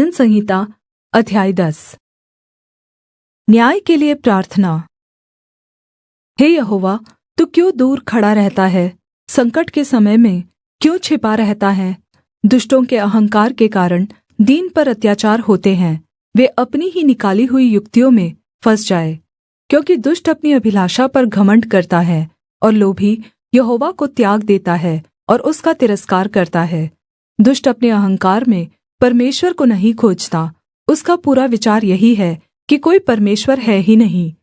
भजन संहिता अध्याय 10। न्याय के लिए प्रार्थना। हे यहोवा, तू क्यों दूर खड़ा रहता है? संकट के समय में क्यों छिपा रहता है? दुष्टों के अहंकार के कारण दीन पर अत्याचार होते हैं। वे अपनी ही निकाली हुई युक्तियों में फंस जाए। क्योंकि दुष्ट अपनी अभिलाषा पर घमंड करता है और लोभी यहोवा को त्याग देता है और उसका तिरस्कार करता है। दुष्ट अपने अहंकार में परमेश्वर को नहीं खोजता। उसका पूरा विचार यही है कि कोई परमेश्वर है ही नहीं।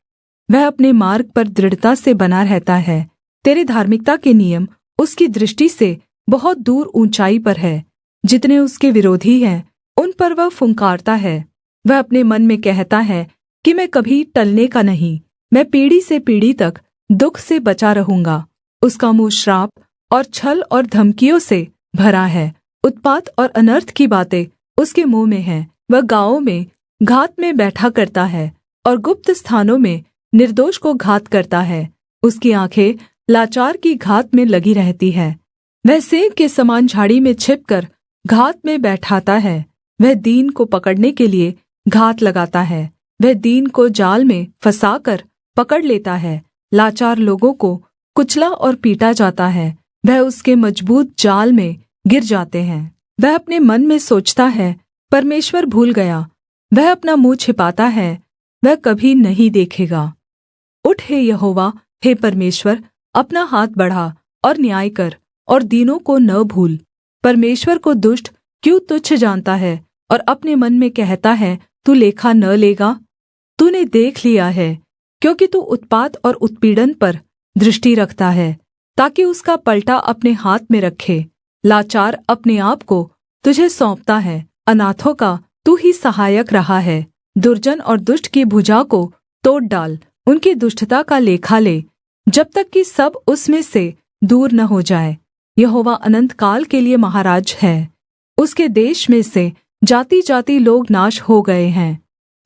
वह अपने मार्ग पर दृढ़ता से बना रहता है। तेरे धार्मिकता के नियम उसकी दृष्टि से बहुत दूर ऊंचाई पर है। जितने उसके विरोधी हैं उन पर वह फुंकारता है। वह अपने मन में कहता है कि मैं कभी टलने का नहीं, मैं पीढ़ी से पीढ़ी तक दुख से बचा रहूँगा। उसका मुँह श्राप और छल और धमकियों से भरा है। उत्पात और अनर्थ की बातें उसके मुँह में हैं। वह गाँवों में घात में बैठा करता है और गुप्त स्थानों में निर्दोष को घात करता है। उसकी आँखें लाचार की घात में लगी रहती है। वह सेंग के समान झाड़ी में छिपकर घात में बैठाता है। वह दीन को पकड़ने के लिए घात लगाता है। वह दीन को जाल में फंसाकर पकड़ लेता है। लाचार लोगों को कुचला और पीटा जाता है। वह उसके मजबूत जाल में गिर जाते हैं। वह अपने मन में सोचता है, परमेश्वर भूल गया। वह अपना मुँह छिपाता है, वह कभी नहीं देखेगा। उठ हे यहोवा, हे परमेश्वर, अपना हाथ बढ़ा और न्याय कर और दीनों को न भूल। परमेश्वर को दुष्ट क्यों तुच्छ जानता है और अपने मन में कहता है, तू लेखा न लेगा? तूने देख लिया है, क्योंकि तू उत्पात और उत्पीड़न पर दृष्टि रखता है, ताकि उसका पलटा अपने हाथ में रखे। लाचार अपने आप को तुझे सौंपता है। अनाथों का तू ही सहायक रहा है। दुर्जन और दुष्ट की भुजा को तोड़ डाल। उनकी दुष्टता का लेखा ले, जब तक कि सब उसमें से दूर न हो जाए। यहोवा अनन्त काल के लिए महाराज है। उसके देश में से जाति जाति लोग नाश हो गए हैं।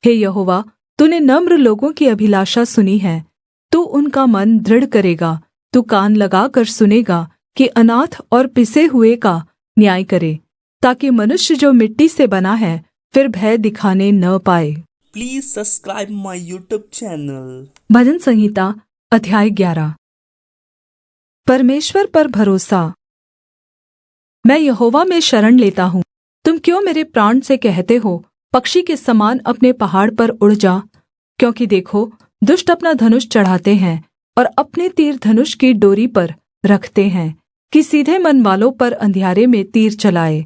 हे यहोवा, तूने नम्र लोगों की अभिलाषा सुनी है। तू उनका मन दृढ़ करेगा। तू कान लगाकर सुनेगा कि अनाथ और पिसे हुए का न्याय करे, ताकि मनुष्य जो मिट्टी से बना है फिर भय दिखाने न पाए। Please subscribe my YouTube channel. भजन संहिता अध्याय 11। परमेश्वर पर भरोसा। मैं यहोवा में शरण लेता हूँ। तुम क्यों मेरे प्राण से कहते हो, पक्षी के समान अपने पहाड़ पर उड़ जा? क्योंकि देखो, दुष्ट अपना धनुष चढ़ाते हैं और अपने तीर धनुष की डोरी पर रखते हैं, कि सीधे मन वालों पर अंधियारे में तीर चलाए।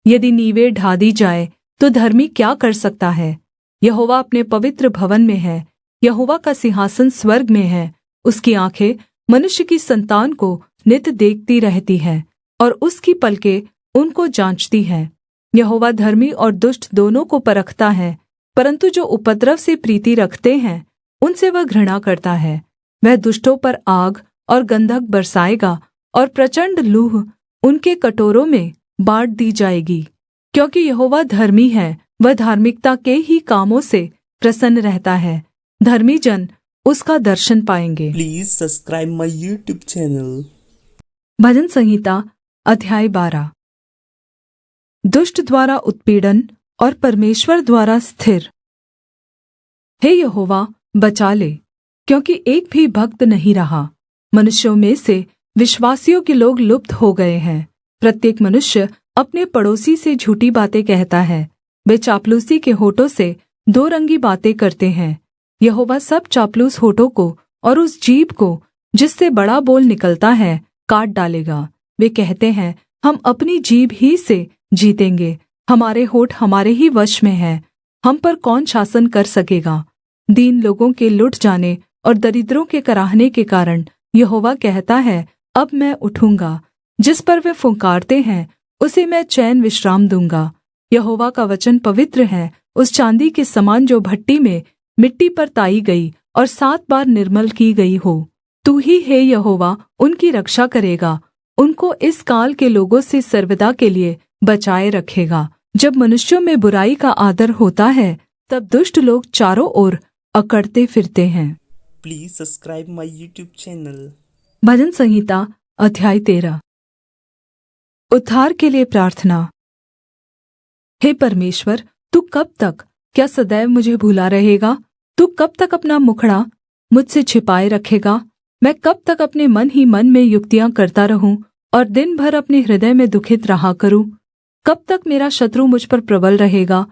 यदि नींवें ढा दी जाए तो धर्मी क्या कर सकता है? यहोवा अपने पवित्र भवन में है। यहोवा का सिंहासन स्वर्ग में है। उसकी आँखें मनुष्य की संतान को नित देखती रहती हैं और उसकी पलकें उनको जाँचती हैं। यहोवा धर्मी और दुष्ट दोनों को परखता है, परन्तु जो उपद्रव से प्रीति रखते हैं उनसे वह घृणा करता है। वह दुष्टों पर आग और गंधक बरसाएगा और प्रचण्ड लूह उनके कटोरों में बाँट दी जाएगी। क्योंकि यहोवा धर्मी है, वह धार्मिकता के ही कामों से प्रसन्न रहता है। धर्मी जन उसका दर्शन पाएंगे। Please subscribe my YouTube channel. भजन संहिता अध्याय 12। दुष्ट द्वारा उत्पीड़न और परमेश्वर द्वारा स्थिर। हे यहोवा, बचा ले, क्योंकि एक भी भक्त नहीं रहा। मनुष्यों में से विश्वासियों के लोग लुप्त हो गए हैं। प्रत्येक मनुष्य अपने पड़ोसी से झूठी बातें कहता है। वे चापलूसी के होठों से दो रंगी बातें करते हैं। यहोवा सब चापलूस होठों को और उस जीभ को जिससे बड़ा बोल निकलता है काट डालेगा। वे कहते हैं, हम अपनी जीभ ही से जीतेंगे। हमारे होठ हमारे ही वश में हैं, हम पर कौन शासन कर सकेगा? दीन लोगों के लुट जाने और दरिद्रों के कराहने के कारण यहोवा कहता है, अब मैं उठूँगा। जिस पर वे फुंकारते हैं उसे मैं चैन विश्राम दूँगा। यहोवा का वचन पवित्र है, उस चाँदी के समान जो भट्टी में मिट्टी पर ताई गई और 7 बार निर्मल की गई हो। तू ही हे यहोवा उनकी रक्षा करेगा, उनको इस काल के लोगों से सर्वदा के लिए बचाए रखेगा। जब मनुष्यों में बुराई का आदर होता है तब दुष्ट लोग चारों ओर अकड़ते फिरते हैं। Please subscribe my YouTube channel. भजन संहिता अध्याय 13। उद्धार के लिए प्रार्थना। हे परमेश्वर, तू कब तक, क्या सदैव मुझे भूला रहेगा? तू कब तक अपना मुखड़ा मुझसे छिपाए रखेगा? मैं कब तक अपने मन ही मन में युक्तियाँ करता रहूं और दिन भर अपने हृदय में दुखित रहा करूं? कब तक मेरा शत्रु मुझ पर प्रबल रहेगा?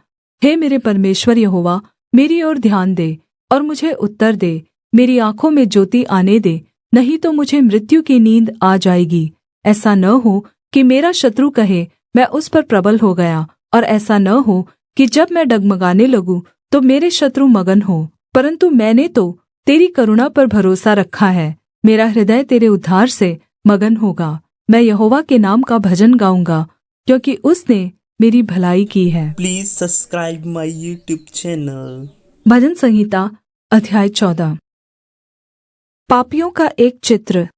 हे मेरे परमेश्वर यहोवा, मेरी ओर ध्यान दे और मुझे उत्तर दे। मेरी आँखों में ज्योति आने दे, नहीं तो मुझे मृत्यु की नींद आ जाएगी। ऐसा न हो कि मेरा शत्रु कहे, मैं उस पर प्रबल हो गया, और ऐसा न हो कि जब मैं डगमगाने लगूं तो मेरे शत्रु मगन हो। परन्तु मैंने तो तेरी करुणा पर भरोसा रखा है। मेरा हृदय तेरे उद्धार से मगन होगा। मैं यहोवा के नाम का भजन गाऊंगा, क्योंकि उसने मेरी भलाई की है। Please subscribe my YouTube channel. भजन संहिता अध्याय 14। पापियों का एक चित्र।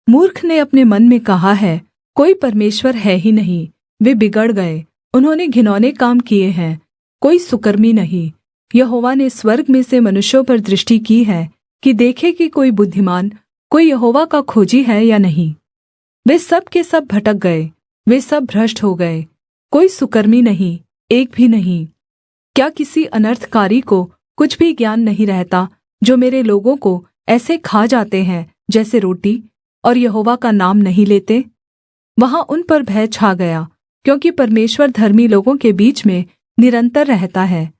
मूर्ख ने अपने मन में कहा है, कोई परमेश्वर है ही नहीं। वे बिगड़ गए, उन्होंने घिनौने काम किए हैं, कोई सुकर्मी नहीं। यहोवा ने स्वर्ग में से मनुष्यों पर दृष्टि की है कि देखे कि कोई बुद्धिमान, कोई यहोवा का खोजी है या नहीं। वे सब के सब भटक गए, वे सब भ्रष्ट हो गए, कोई सुकर्मी नहीं, एक भी नहीं। क्या किसी अनर्थकारी को कुछ भी ज्ञान नहीं रहता, जो मेरे लोगों को ऐसे खा जाते हैं जैसे रोटी, और यहोवा का नाम नहीं लेते? वहाँ उन पर भय छा गया, क्योंकि परमेश्वर धर्मी लोगों के बीच में निरन्तर रहता है।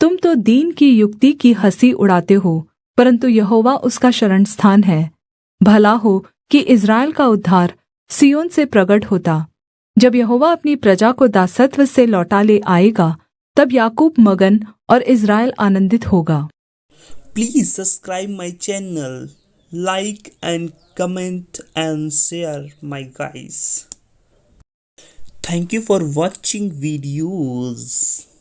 तुम तो दीन की युक्ति की हँसी उड़ाते हो, परन्तु यहोवा उसका शरणस्थान है। भला हो कि इस्राएल का उद्धार सिय्योन से प्रगट होता। जब यहोवा अपनी प्रजा को दासत्व से लौटा ले आएगा, तब याकूब मगन और इस्राएल आनन्दित होगा। Please subscribe my channel, like and comment and share my guys. Thank you for watching videos.